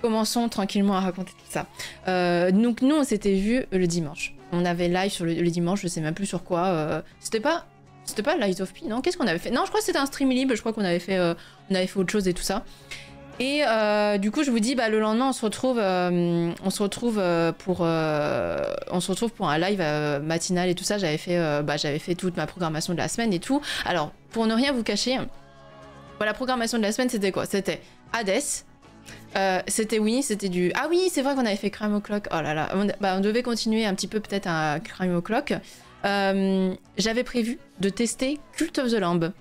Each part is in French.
commençons tranquillement à raconter tout ça. Donc nous, on s'était vu le dimanche. On avait live sur le dimanche, je sais même plus sur quoi. C'était pas Light of P, non? Qu'est-ce qu'on avait fait? Non, je crois que c'était un stream libre, je crois qu'on avait fait autre chose et tout ça. Et du coup, je vous dis, le lendemain, on se retrouve pour un live matinal et tout ça. J'avais fait toute ma programmation de la semaine et tout. Alors, pour ne rien vous cacher, la programmation de la semaine, c'était quoi? C'était Hades. C'était du... Ah oui, c'est vrai qu'on avait fait Crime O'Clock. Oh là là, on devait continuer un petit peu peut-être à Crime O'Clock. J'avais prévu de tester Cult of the Lamb.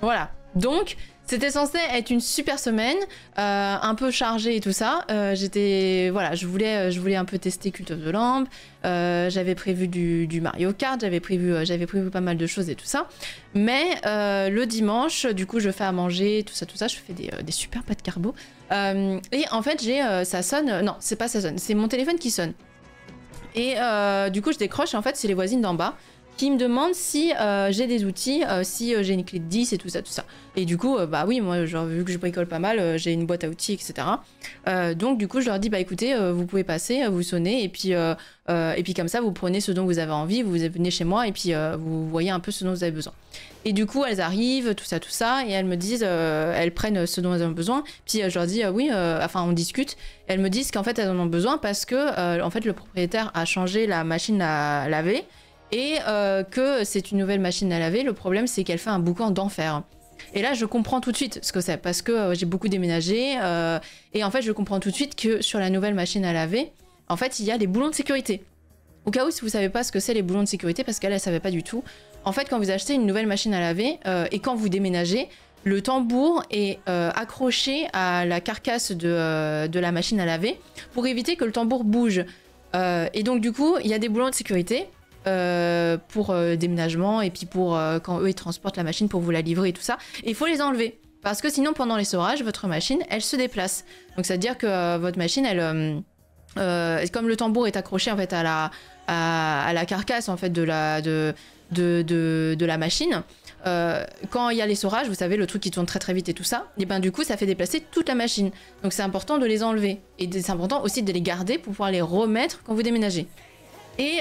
Voilà, donc... C'était censé être une super semaine, un peu chargée et tout ça. Je voulais un peu tester Cult of the Lamb. J'avais prévu du Mario Kart, j'avais prévu pas mal de choses et tout ça. Mais le dimanche, du coup, je fais à manger, tout ça. Je fais des super pâtes carbo. Et en fait, ça sonne. Non, c'est pas ça sonne. C'est mon téléphone qui sonne. Et du coup, je décroche. Et en fait, c'est les voisines d'en bas qui me demandent si j'ai des outils, si j'ai une clé de 10 et tout ça. Et du coup, oui, moi, genre, vu que je bricole pas mal, j'ai une boîte à outils, etc. Donc, du coup, je leur dis, écoutez, vous pouvez passer, vous sonnez, et puis comme ça, vous prenez ce dont vous avez envie, vous venez chez moi, et puis vous voyez un peu ce dont vous avez besoin. Et du coup, elles arrivent, tout ça, et elles me disent, elles prennent ce dont elles ont besoin. Puis je leur dis, oui, on discute. Elles me disent qu'en fait, elles en ont besoin parce que, en fait, le propriétaire a changé la machine à laver. Et que c'est une nouvelle machine à laver. Le problème, c'est qu'elle fait un boucan d'enfer. Et là, je comprends tout de suite ce que c'est, parce que j'ai beaucoup déménagé. Et en fait, je comprends tout de suite que sur la nouvelle machine à laver, en fait, il y a des boulons de sécurité. Au cas où, si vous savez pas ce que c'est les boulons de sécurité, parce qu'elle ne savait pas du tout. En fait, quand vous achetez une nouvelle machine à laver, et quand vous déménagez, le tambour est accroché à la carcasse de la machine à laver pour éviter que le tambour bouge. Et donc, du coup, il y a des boulons de sécurité. Pour déménagement et puis pour quand eux ils transportent la machine pour vous la livrer et tout ça, et il faut les enlever parce que sinon pendant l'essorage votre machine elle se déplace, donc ça veut dire que votre machine elle comme le tambour est accroché en fait à la carcasse en fait de la machine, quand il y a l'essorage, vous savez le truc qui tourne très très vite et tout ça, et du coup ça fait déplacer toute la machine, donc c'est important de les enlever et c'est important aussi de les garder pour pouvoir les remettre quand vous déménagez. Et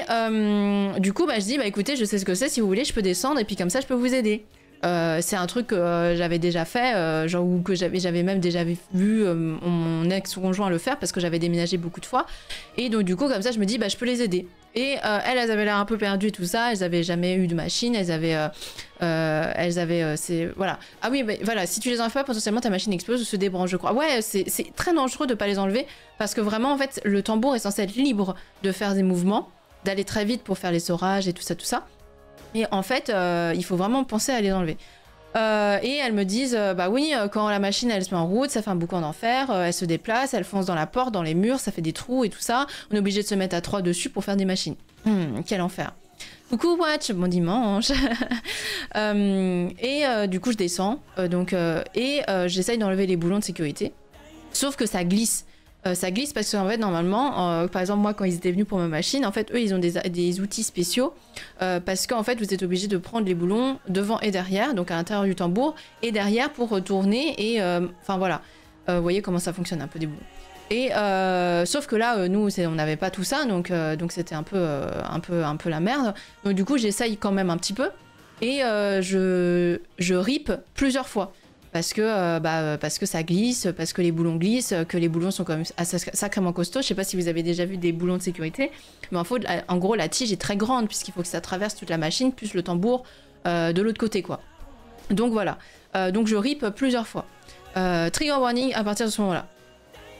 du coup, je dis, écoutez, je sais ce que c'est, si vous voulez, je peux descendre et puis comme ça, je peux vous aider. C'est un truc que j'avais déjà fait, ou que j'avais même déjà vu mon ex-conjoint le faire parce que j'avais déménagé beaucoup de fois. Et donc, du coup, comme ça, je me dis, je peux les aider. Et elles avaient l'air un peu perdues et tout ça, elles avaient jamais eu de machine, voilà. Ah oui, voilà, si tu les enlèves pas, potentiellement ta machine explose ou se débranche, je crois. Ouais, c'est très dangereux de pas les enlever parce que vraiment, en fait, le tambour est censé être libre de faire des mouvements, d'aller très vite pour faire l'essorage et tout ça. Et en fait, il faut vraiment penser à les enlever. Et elles me disent, oui, quand la machine elle se met en route, ça fait un boucan d'enfer, elle se déplace, elle fonce dans la porte, dans les murs, ça fait des trous et tout ça. On est obligé de se mettre à 3 dessus pour faire des machines. Quel enfer. Coucou Watch, bon dimanche. Du coup, je descends, j'essaye d'enlever les boulons de sécurité. Sauf que ça glisse. Ça glisse parce qu'en fait normalement, par exemple moi quand ils étaient venus pour ma machine, en fait eux ils ont des outils spéciaux parce qu'en fait vous êtes obligé de prendre les boulons devant et derrière, donc à l'intérieur du tambour et derrière pour retourner et voilà, vous voyez comment ça fonctionne un peu des boulons. Et sauf que là nous on n'avait pas tout ça, donc c'était un peu la merde. Donc du coup j'essaye quand même un petit peu et je rip plusieurs fois. Parce que ça glisse, parce que les boulons glissent, que les boulons sont quand même sacrément costauds. Je sais pas si vous avez déjà vu des boulons de sécurité, mais en gros la tige est très grande puisqu'il faut que ça traverse toute la machine, plus le tambour de l'autre côté quoi. Donc voilà, donc je rip plusieurs fois. Trigger warning à partir de ce moment-là.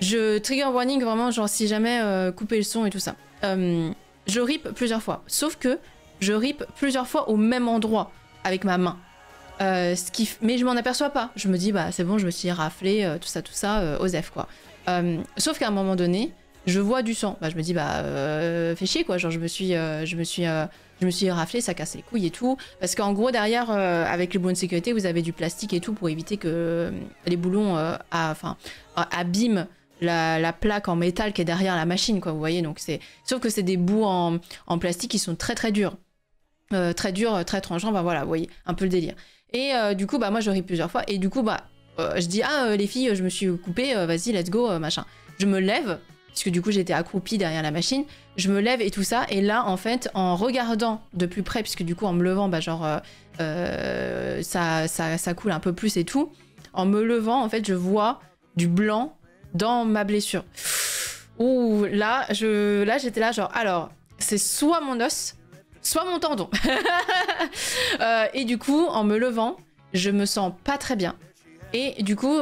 Trigger warning vraiment genre si jamais couper le son et tout ça. Je rip plusieurs fois, sauf que je rip plusieurs fois au même endroit avec ma main. Mais je m'en aperçois pas. Je me dis c'est bon, je me suis raflé tout ça, osef quoi. Sauf qu'à un moment donné, je vois du sang. Je me dis fais chier quoi. Genre je me suis raflé, ça casse les couilles et tout. Parce qu'en gros derrière, avec les boulons de sécurité, vous avez du plastique et tout pour éviter que les boulons abîment la plaque en métal qui est derrière la machine quoi. Vous voyez donc sauf que c'est des bouts en plastique qui sont très très durs. Très dur, très tranchant, voilà, vous voyez, un peu le délire. Et du coup, moi je rip plusieurs fois, et du coup, je dis ah les filles, je me suis coupée, vas-y let's go machin. Je me lève puisque du coup j'étais accroupie derrière la machine. Je me lève et tout ça et là en fait en regardant de plus près puisque du coup en me levant bah genre ça coule un peu plus et tout. En me levant en fait je vois du blanc dans ma blessure. Ouh là j'étais là genre alors c'est soit mon os soit mon tendon. Et du coup en me levant je me sens pas très bien. Et du coup,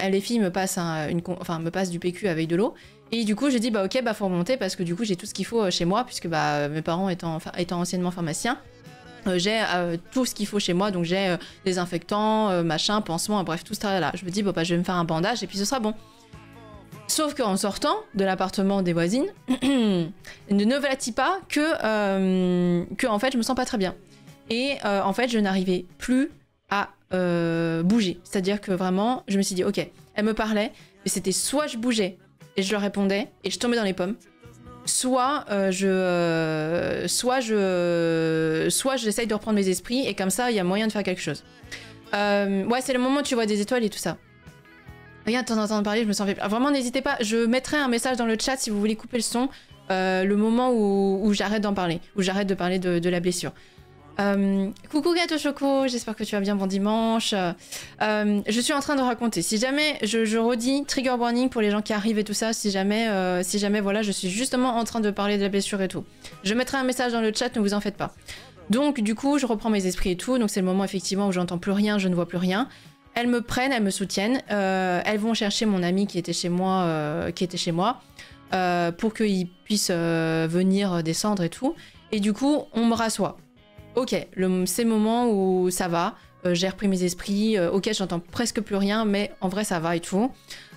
les filles me passent, me passent du PQ avec de l'eau. Et du coup, je dis, bah ok, bah faut remonter parce que du coup, j'ai tout ce qu'il faut chez moi, puisque bah, mes parents étant anciennement pharmaciens, j'ai tout ce qu'il faut chez moi. Donc j'ai désinfectants, machin, pansements, bref, tout ça là. Je me dis, bah je vais me faire un bandage et puis ce sera bon. Sauf qu'en sortant de l'appartement des voisines, ne voilà-t-il pas que en fait, je me sens pas très bien. Et en fait, je n'arrivais plus à bouger. C'est-à-dire que vraiment, je me suis dit, ok, elle me parlait, mais c'était soit je bougeais et je leur répondais et je tombais dans les pommes, soit j'essaye de reprendre mes esprits et comme ça, il y a moyen de faire quelque chose. Ouais, c'est le moment où tu vois des étoiles et tout ça. Regarde, t'en entends parler, je me sens fait... Vraiment, n'hésitez pas, je mettrai un message dans le chat si vous voulez couper le son, le moment où j'arrête d'en parler, où j'arrête de parler de la blessure. Coucou Gâteau Choco, j'espère que tu vas bien, bon dimanche. Je suis en train de raconter, si jamais, je redis, trigger warning pour les gens qui arrivent et tout ça, si jamais voilà, je suis justement en train de parler de la blessure et tout. Je mettrai un message dans le chat, ne vous en faites pas. Donc du coup, je reprends mes esprits et tout, donc c'est le moment effectivement où j'entends plus rien, je ne vois plus rien. Elles me prennent, elles me soutiennent, elles vont chercher mon ami qui était chez moi, pour qu'il puisse venir descendre et tout. Et du coup, on me rassoit. Ok, c'est le moment où ça va, j'ai repris mes esprits, ok j'entends presque plus rien, mais en vrai ça va et tout.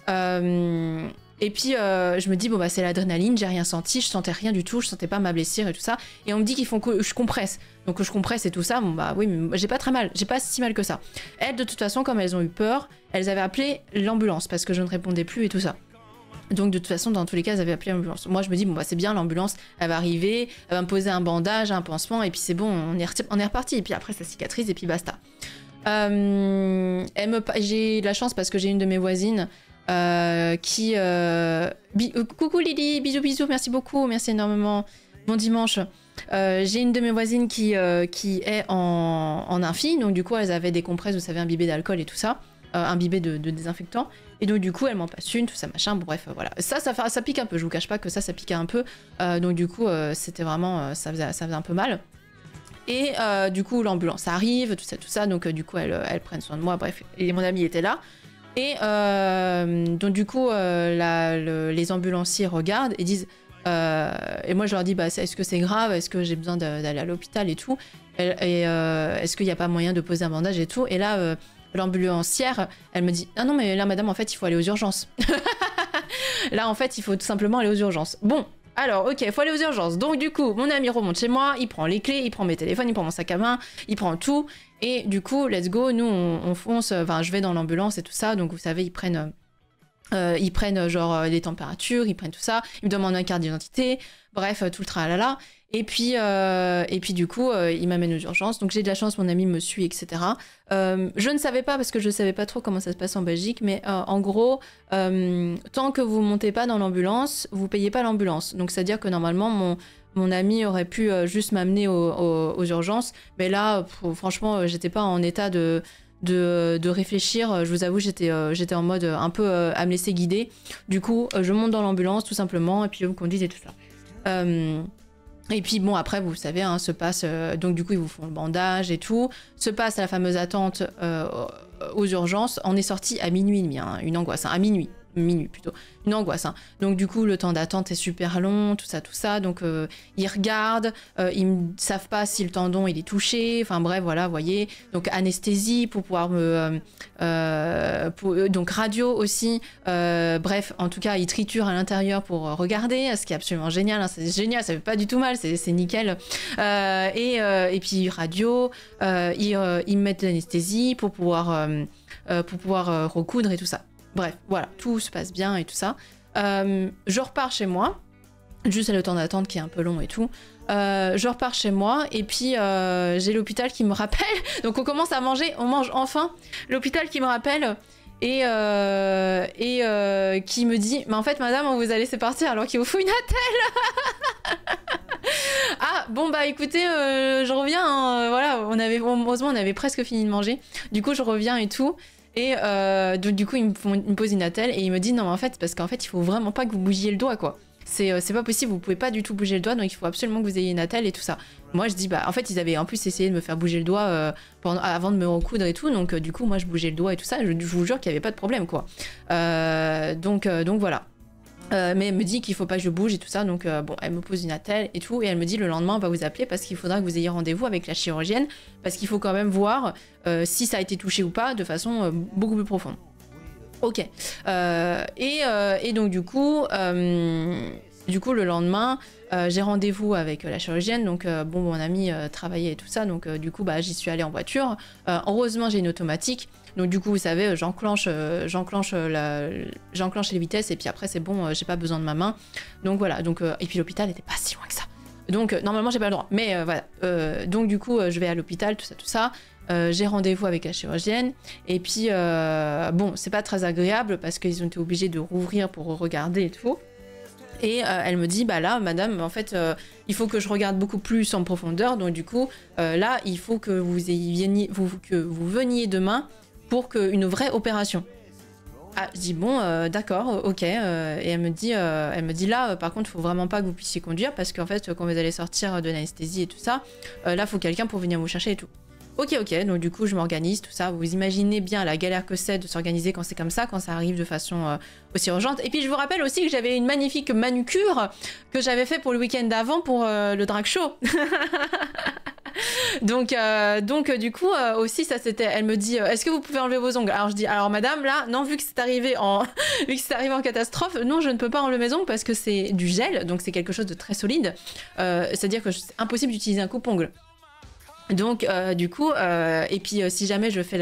Et puis je me dis, bon bah c'est l'adrénaline, j'ai rien senti, je sentais rien du tout, je sentais pas ma blessure et tout ça. Et on me dit qu'il faut que je compresse, donc que je compresse et tout ça, bon bah oui mais j'ai pas très mal, j'ai pas si mal que ça. Elles de toute façon comme elles ont eu peur, elles avaient appelé l'ambulance parce que je ne répondais plus et tout ça. Donc de toute façon, dans tous les cas, elles avaient appelé l'ambulance. Moi, je me dis, bon, bah c'est bien, l'ambulance, elle va arriver, elle va me poser un bandage, un pansement, et puis c'est bon, on est reparti. Et puis après, ça cicatrise, et puis basta. J'ai de la chance parce que j'ai une de mes voisines qui... Coucou Lily, bisous, bisous, merci beaucoup, merci énormément. Bon dimanche. J'ai une de mes voisines qui est en infi, donc du coup, elles avaient des compresses, vous savez, imbibées d'alcool et tout ça, imbibées de désinfectant. Et donc du coup elle m'en passe une, tout ça machin, bon, bref voilà. Ça pique un peu, je vous cache pas que ça piquait un peu. Donc du coup c'était vraiment, ça faisait un peu mal. Et du coup l'ambulance arrive, tout ça, donc du coup elles prennent soin de moi, bref. Et mon ami était là. Et donc du coup les ambulanciers regardent et disent... et moi je leur dis, bah, est-ce que c'est grave, est-ce que j'ai besoin d'aller à l'hôpital et tout. Et est-ce qu'il n'y a pas moyen de poser un bandage et tout. Et là... l'ambulancière, elle me dit « Ah non, mais là, madame, en fait, il faut aller aux urgences. » Là, en fait, il faut tout simplement aller aux urgences. Bon, alors, ok, il faut aller aux urgences. Donc, du coup, mon ami remonte chez moi, il prend les clés, il prend mes téléphones, il prend mon sac à main, il prend tout. Et du coup, let's go, nous, on fonce. Enfin, je vais dans l'ambulance et tout ça. Donc, vous savez, ils prennent genre les températures, ils prennent tout ça. Ils me demandent une carte d'identité. Bref, tout le tralala. Et puis du coup, il m'amène aux urgences. Donc j'ai de la chance, mon ami me suit, etc. Je ne savais pas, parce que je ne savais pas trop comment ça se passe en Belgique, mais en gros, tant que vous montez pas dans l'ambulance, vous payez pas l'ambulance. Donc c'est-à-dire que normalement, mon ami aurait pu juste m'amener aux urgences. Mais là, franchement, j'étais pas en état de réfléchir. Je vous avoue, j'étais en mode un peu à me laisser guider. Du coup, je monte dans l'ambulance, tout simplement, et puis eux me conduisent et tout ça. Et puis bon, après, vous savez, hein, se passe... donc du coup, ils vous font le bandage et tout. Se passe la fameuse attente aux urgences. On est sorti à minuit et demi, hein, une angoisse. Hein, à minuit plutôt. Une angoisse. Hein. Donc du coup, le temps d'attente est super long, tout ça. Donc ils regardent, ils ne savent pas si le tendon il est touché. Enfin bref, voilà, vous voyez. Donc anesthésie pour pouvoir me... donc radio aussi. Bref, en tout cas, ils triturent à l'intérieur pour regarder, ce qui est absolument génial. Hein. C'est génial, ça fait pas du tout mal, c'est nickel. Et puis radio, ils mettent de l'anesthésie pour pouvoir recoudre et tout ça. Bref, voilà, tout se passe bien et tout ça. Je repars chez moi, juste le temps d'attente qui est un peu long et tout. Je repars chez moi et puis j'ai l'hôpital qui me rappelle. Donc on commence à manger, on mange enfin. L'hôpital qui me rappelle qui me dit, mais en fait madame, on vous a laissé partir alors qu'il vous faut une attelle. Ah bon bah écoutez, je reviens, hein, voilà, heureusement on avait presque fini de manger, du coup je reviens et tout. Et donc, du coup, il me pose une attelle et il me dit non, mais en fait, parce qu'en fait, il faut vraiment pas que vous bougiez le doigt, quoi. C'est pas possible, vous pouvez pas du tout bouger le doigt, donc il faut absolument que vous ayez une attelle et tout ça. Moi, je dis, bah, en fait, ils avaient en plus essayé de me faire bouger le doigt avant de me recoudre et tout, donc du coup, moi, je bougeais le doigt et tout ça, je vous jure qu'il y avait pas de problème, quoi. Donc voilà. Mais elle me dit qu'il faut pas que je bouge et tout ça, donc bon, elle me pose une attelle et tout, et elle me dit le lendemain on va vous appeler parce qu'il faudra que vous ayez rendez-vous avec la chirurgienne, parce qu'il faut quand même voir si ça a été touché ou pas de façon beaucoup plus profonde. Ok. Et donc du coup le lendemain, j'ai rendez-vous avec la chirurgienne, donc bon, mon ami travaillait et tout ça, donc du coup bah, j'y suis allée en voiture. Heureusement j'ai une automatique. Donc du coup, vous savez, j'enclenche les vitesses et puis après c'est bon, j'ai pas besoin de ma main. Donc voilà, et puis l'hôpital n'était pas si loin que ça. Donc normalement j'ai pas le droit, mais voilà. Donc du coup, je vais à l'hôpital, tout ça. J'ai rendez-vous avec la chirurgienne et puis bon, c'est pas très agréable parce qu'ils ont été obligés de rouvrir pour regarder et tout. Et elle me dit, bah là, madame, en fait, il faut que je regarde beaucoup plus en profondeur. Donc du coup, là, il faut que vous veniez demain pour une vraie opération. Ah, je dis bon, d'accord, ok. Et elle me dit là, par contre, il faut vraiment pas que vous puissiez conduire parce qu'en fait, quand vous allez sortir de l'anesthésie et tout ça, là, il faut quelqu'un pour venir vous chercher et tout. Ok, donc du coup, je m'organise, tout ça. Vous imaginez bien la galère que c'est de s'organiser quand c'est comme ça, quand ça arrive de façon aussi urgente. Et puis, je vous rappelle aussi que j'avais une magnifique manucure que j'avais fait pour le week-end d'avant pour le drag show. donc du coup aussi ça c'était, elle me dit est-ce que vous pouvez enlever vos ongles, alors je dis alors madame là non, vu que c'est arrivé en catastrophe, non, je ne peux pas enlever mes ongles parce que c'est du gel, donc c'est quelque chose de très solide, c'est à dire que c'est impossible d'utiliser un coupe-ongle. Donc du coup et puis si jamais je fais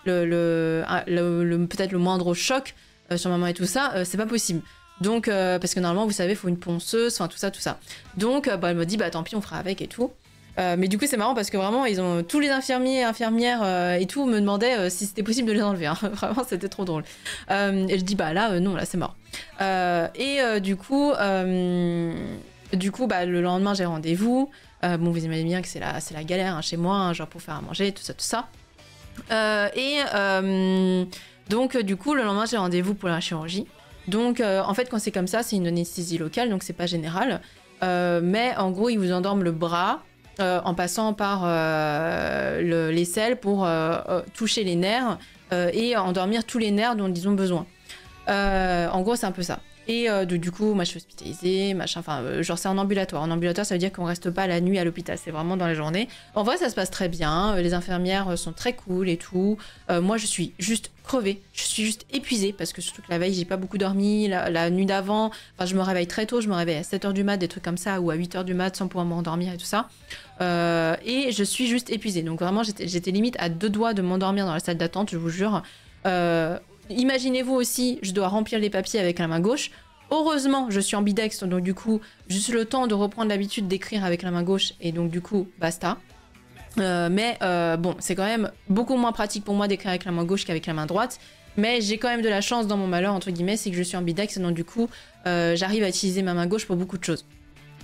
peut-être le moindre choc sur ma main et tout ça, c'est pas possible. Donc parce que normalement vous savez, il faut une ponceuse, enfin tout ça. Donc elle me dit bah tant pis, on fera avec et tout. Mais du coup c'est marrant parce que vraiment tous les infirmiers, infirmières et tout me demandaient si c'était possible de les enlever, hein. Vraiment c'était trop drôle. Et je dis bah là non, là c'est mort. Du coup bah, le lendemain j'ai rendez-vous. Bon, vous imaginez bien que c'est la galère hein, chez moi, hein, genre pour faire à manger, tout ça. Donc du coup le lendemain j'ai rendez-vous pour la chirurgie. Donc en fait quand c'est comme ça, c'est une anesthésie locale, donc c'est pas général. Mais en gros ils vous endorment le bras en passant par l'aisselle pour toucher les nerfs et endormir tous les nerfs dont ils ont besoin. En gros c'est un peu ça. Et du coup, moi je suis hospitalisée, machin, enfin, genre c'est en ambulatoire. En ambulatoire, ça veut dire qu'on reste pas la nuit à l'hôpital, c'est vraiment dans la journée. En vrai, ça se passe très bien, les infirmières sont très cool et tout. Moi, je suis juste crevée, je suis juste épuisée, parce que surtout que la veille, j'ai pas beaucoup dormi, la nuit d'avant, enfin, je me réveille très tôt, je me réveille à 7h du mat, des trucs comme ça, ou à 8h du mat, sans pouvoir m'endormir et tout ça. Et je suis juste épuisée. Donc vraiment, j'étais limite à 2 doigts de m'endormir dans la salle d'attente, je vous jure. Imaginez-vous aussi, je dois remplir les papiers avec la main gauche. Heureusement, je suis ambidextre, donc du coup, juste le temps de reprendre l'habitude d'écrire avec la main gauche, et donc du coup, basta. Mais bon, c'est quand même beaucoup moins pratique pour moi d'écrire avec la main gauche qu'avec la main droite. Mais j'ai quand même de la chance dans mon malheur, entre guillemets, c'est que je suis ambidextre, donc du coup, j'arrive à utiliser ma main gauche pour beaucoup de choses,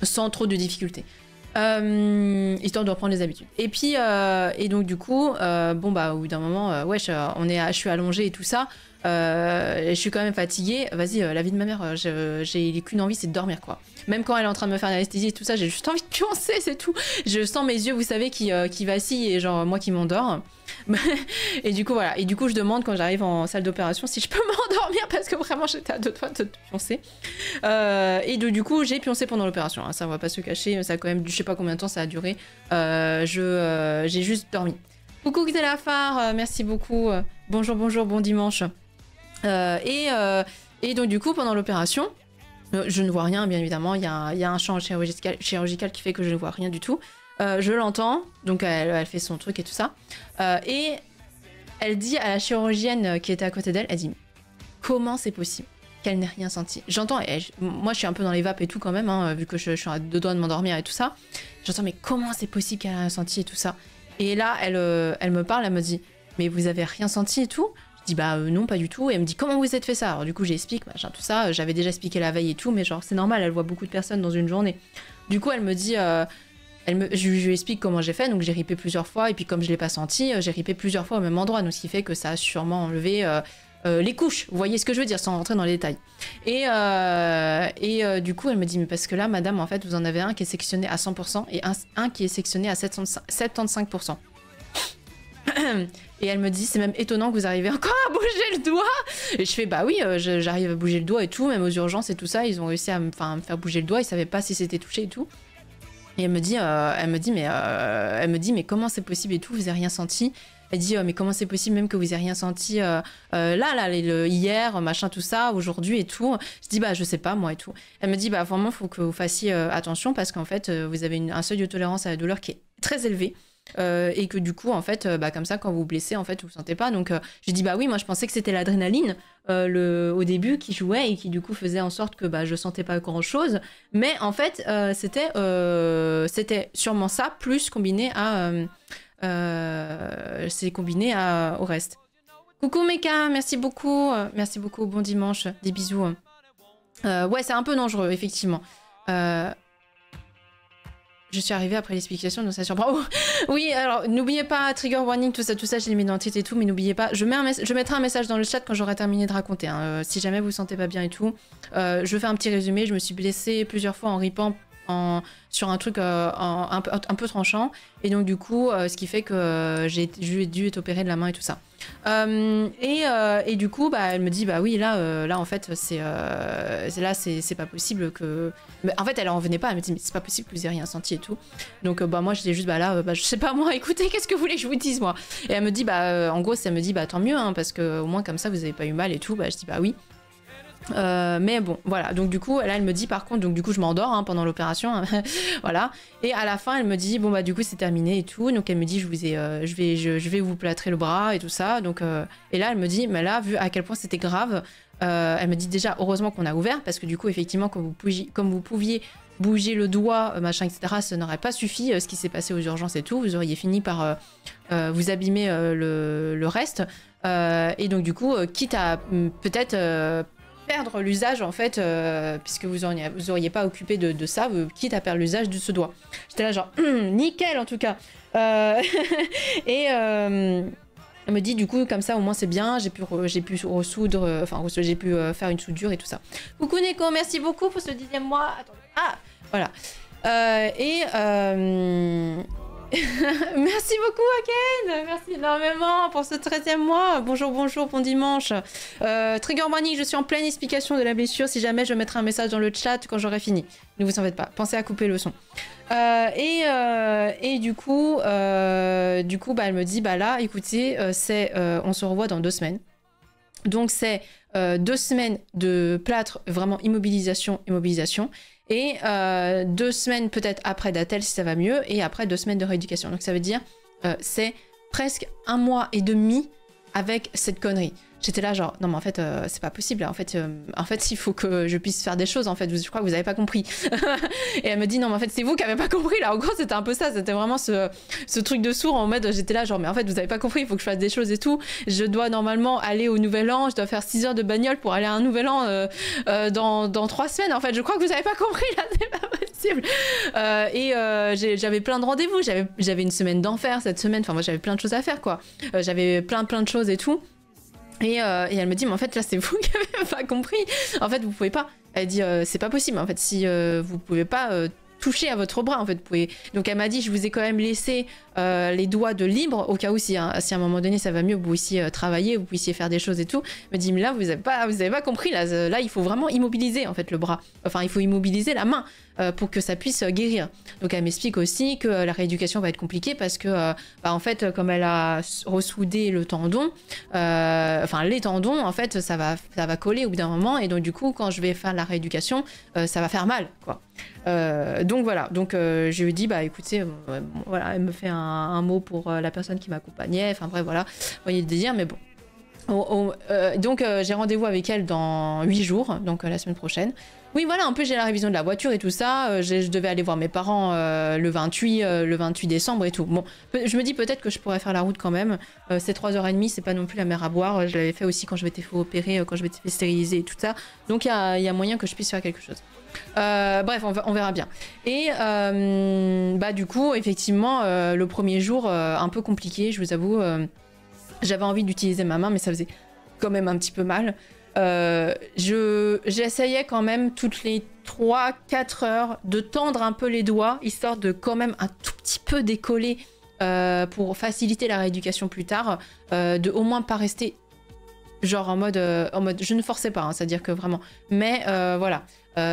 sans trop de difficultés. Histoire de reprendre les habitudes. Et puis, et donc du coup, bon bah au bout d'un moment, ouais, je suis allongée et tout ça. Je suis quand même fatiguée. Vas-y, la vie de ma mère, j'ai qu'une envie, c'est de dormir quoi. Même quand elle est en train de me faire l'anesthésie et tout ça, j'ai juste envie de pioncer, c'est tout. Je sens mes yeux, vous savez, qui vacillent et genre moi qui m'endors. Et du coup voilà. Et du coup je demande quand j'arrive en salle d'opération si je peux m'endormir parce que vraiment j'étais à 2 doigts de pioncer. Et du coup j'ai pioncé pendant l'opération. Hein, ça on va pas se cacher. Ça a quand même, je sais pas combien de temps ça a duré. J'ai juste dormi. Coucou Xelafar, merci beaucoup. Bonjour, bon dimanche. Et donc du coup pendant l'opération, je ne vois rien bien évidemment. Il y a un champ chirurgical qui fait que je ne vois rien du tout. Je l'entends, donc elle fait son truc et tout ça. Et elle dit à la chirurgienne qui était à côté d'elle, elle dit comment c'est possible qu'elle n'ait rien senti. J'entends, moi je suis un peu dans les vapes et tout quand même, hein, vu que je suis à 2 doigts de m'endormir et tout ça. J'entends mais comment c'est possible qu'elle ait rien senti et tout ça. Et là elle me parle, elle me dit mais vous avez rien senti et tout. dis bah non, pas du tout. Et elle me dit comment vous êtes fait ça? Alors du coup j'explique, machin, tout ça. J'avais déjà expliqué la veille et tout, mais genre c'est normal, elle voit beaucoup de personnes dans une journée. Du coup elle me dit, je lui explique comment j'ai fait, donc j'ai ripé plusieurs fois, et puis comme je l'ai pas senti, j'ai ripé plusieurs fois au même endroit, donc ce qui fait que ça a sûrement enlevé les couches. Vous voyez ce que je veux dire, sans rentrer dans les détails. Et du coup elle me dit mais parce que là madame en fait vous en avez un qui est sectionné à 100% et un qui est sectionné à 75%. Et elle me dit c'est même étonnant que vous arrivez encore à bouger le doigt. Et je fais bah oui, j'arrive à bouger le doigt et tout, même aux urgences et tout ça, ils ont réussi à me faire bouger le doigt, ils savaient pas si c'était touché et tout. Et elle me dit mais comment c'est possible et tout, vous avez rien senti? Elle dit mais comment c'est possible même que vous ayez rien senti hier, machin tout ça, aujourd'hui et tout. Je dis bah je sais pas moi et tout. Elle me dit bah vraiment faut que vous fassiez attention parce qu'en fait vous avez un seuil de tolérance à la douleur qui est très élevé. Et que du coup en fait bah comme ça quand vous vous blessez en fait vous sentez pas, donc je dis bah oui moi je pensais que c'était l'adrénaline au début qui jouait et qui du coup faisait en sorte que bah je sentais pas grand chose, mais en fait c'était sûrement ça plus combiné à au reste. Coucou Meka, merci beaucoup, bon dimanche, des bisous. Ouais c'est un peu dangereux effectivement. Je suis arrivée après l'explication, donc ça surprend. Oh, oui, alors n'oubliez pas, trigger warning, tout ça, je l'ai mis dans le titre et tout, mais n'oubliez pas, je mettrai un message dans le chat quand j'aurai terminé de raconter. Hein. Si jamais vous vous sentez pas bien et tout, je fais un petit résumé. Je me suis blessée plusieurs fois en ripant sur un truc un peu tranchant, et donc du coup, ce qui fait que j'ai dû être opérée de la main et tout ça. Et du coup, bah, elle me dit bah oui, là en fait, c'est pas possible que. Mais en fait, elle en venait pas. Elle me dit mais c'est pas possible que vous ayez rien senti et tout. Donc bah moi, j'étais juste bah là, je sais pas moi. Écoutez, qu'est-ce que vous voulez que je vous dise moi? Et elle me dit bah en gros, ça me dit bah tant mieux hein, parce que au moins comme ça, vous avez pas eu mal et tout. Bah je dis bah oui. Mais bon, voilà. Donc du coup, là, elle me dit par contre, donc du coup, je m'endors hein, pendant l'opération, hein, voilà. Et à la fin, elle me dit bon bah du coup, c'est terminé et tout. Donc elle me dit je vais vous plâtrer le bras et tout ça. Donc et là, elle me dit mais là, vu à quel point c'était grave, elle me dit déjà heureusement qu'on a ouvert parce que du coup, effectivement, comme vous pouviez bouger le doigt, machin, etc., ça n'aurait pas suffi. Ce qui s'est passé aux urgences et tout, vous auriez fini par vous abîmer le reste. Et donc du coup, quitte à peut-être perdre l'usage en fait, puisque vous auriez pas occupé de ça, quitte à perdre l'usage de ce doigt. J'étais là genre nickel en tout cas. Et elle me dit du coup comme ça au moins c'est bien, j'ai pu ressoudre, j'ai pu faire une soudure et tout ça. Coucou Neko, merci beaucoup pour ce 10e mois. Attendez. Ah voilà. Merci beaucoup Aken, merci énormément pour ce 13e mois. Bonjour, bon dimanche. Trigger warning, je suis en pleine explication de la blessure. Si jamais je mettrai un message dans le chat quand j'aurai fini. Ne vous en faites pas, pensez à couper le son. Et du coup, bah, elle me dit bah là, écoutez, on se revoit dans 2 semaines. Donc c'est 2 semaines de plâtre, vraiment immobilisation. Et 2 semaines peut-être après d'attel si ça va mieux, et après 2 semaines de rééducation. Donc ça veut dire c'est presque 1 mois et demi avec cette connerie. J'étais là genre non mais en fait c'est pas possible. En fait il faut que je puisse faire des choses. En fait je crois que vous avez pas compris. Et elle me dit non mais en fait c'est vous qui avez pas compris là. En gros c'était un peu ça. C'était vraiment ce truc de sourd en mode j'étais là genre mais en fait vous avez pas compris. Il faut que je fasse des choses et tout. Je dois normalement aller au Nouvel An. Je dois faire 6 heures de bagnole pour aller à un Nouvel An dans 3 semaines. En fait je crois que vous avez pas compris là. C'est pas possible. J'avais plein de rendez-vous. J'avais une semaine d'enfer cette semaine. Enfin moi j'avais plein de choses à faire quoi. J'avais plein de choses et tout. Et elle me dit mais en fait là c'est vous qui avez pas compris, en fait vous pouvez pas, elle dit c'est pas possible en fait si vous pouvez pas toucher à votre bras en fait, vous pouvez. Donc elle m'a dit je vous ai quand même laissé les doigts de libre au cas où si à un moment donné ça va mieux, vous puissiez travailler, vous puissiez faire des choses et tout. Elle me dit mais là vous avez pas compris là il faut vraiment immobiliser en fait le bras, enfin il faut immobiliser la main pour que ça puisse guérir. Donc elle m'explique aussi que la rééducation va être compliquée parce que bah, en fait comme elle a ressoudé le tendon, les tendons en fait ça va coller au bout d'un moment, et donc du coup quand je vais faire la rééducation ça va faire mal quoi. Donc voilà, donc je lui dis bah écoutez voilà, elle me fait un mot pour la personne qui m'accompagnait, enfin bref voilà, vous voyez le délire, mais bon. Donc j'ai rendez-vous avec elle dans 8 jours, donc la semaine prochaine. Oui, voilà, un peu j'ai la révision de la voiture et tout ça. Je devais aller voir mes parents le 28 décembre et tout. Bon, je me dis peut-être que je pourrais faire la route quand même. C'est 3h30, c'est pas non plus la mer à boire. Je l'avais fait aussi quand je m'étais fait opérer, quand je m'étais fait stériliser et tout ça. Donc il y a moyen que je puisse faire quelque chose. Bref, on verra bien. Et bah du coup, effectivement, le premier jour, un peu compliqué, je vous avoue. J'avais envie d'utiliser ma main, mais ça faisait quand même un petit peu mal. J'essayais quand même toutes les 3-4 heures de tendre un peu les doigts, histoire de quand même un tout petit peu décoller pour faciliter la rééducation plus tard, de au moins pas rester genre en mode je ne forçais pas, hein, c'est-à-dire que vraiment. Mais voilà.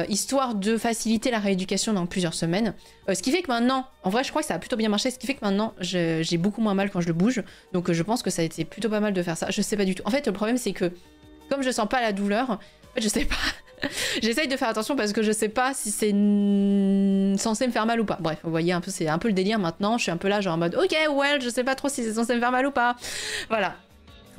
Histoire de faciliter la rééducation dans plusieurs semaines. Ce qui fait que maintenant, en vrai je crois que ça a plutôt bien marché, ce qui fait que maintenant j'ai beaucoup moins mal quand je le bouge, donc je pense que ça a été plutôt pas mal de faire ça, je sais pas du tout. En fait le problème c'est que, comme je sens pas la douleur, en fait je sais pas, j'essaye de faire attention parce que je sais pas si c'est censé me faire mal ou pas. Bref, vous voyez un peu, c'est un peu le délire maintenant, je suis un peu là genre en mode ok well, je sais pas trop si c'est censé me faire mal ou pas. Voilà.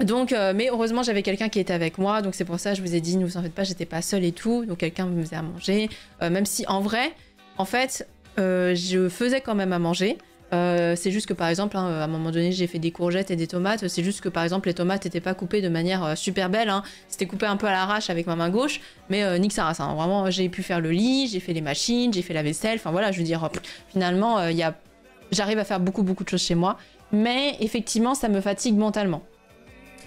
Donc, mais heureusement j'avais quelqu'un qui était avec moi, donc c'est pour ça que je vous ai dit, ne vous en faites pas, j'étais pas seule et tout, donc quelqu'un me faisait à manger, même si en vrai, en fait, je faisais quand même à manger. C'est juste que par exemple, hein, à un moment donné, j'ai fait des courgettes et des tomates. C'est juste que par exemple, les tomates n'étaient pas coupées de manière super belle. Hein. C'était coupé un peu à l'arrache avec ma main gauche, mais nique sa race. Hein. Vraiment, j'ai pu faire le lit, j'ai fait les machines, j'ai fait la vaisselle. Enfin voilà, je veux dire, finalement, j'arrive à faire beaucoup de choses chez moi, mais effectivement, ça me fatigue mentalement.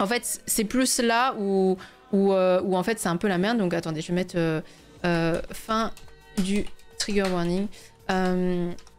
En fait, c'est plus là où en fait c'est un peu la merde. Donc attendez, je vais mettre fin du trigger warning.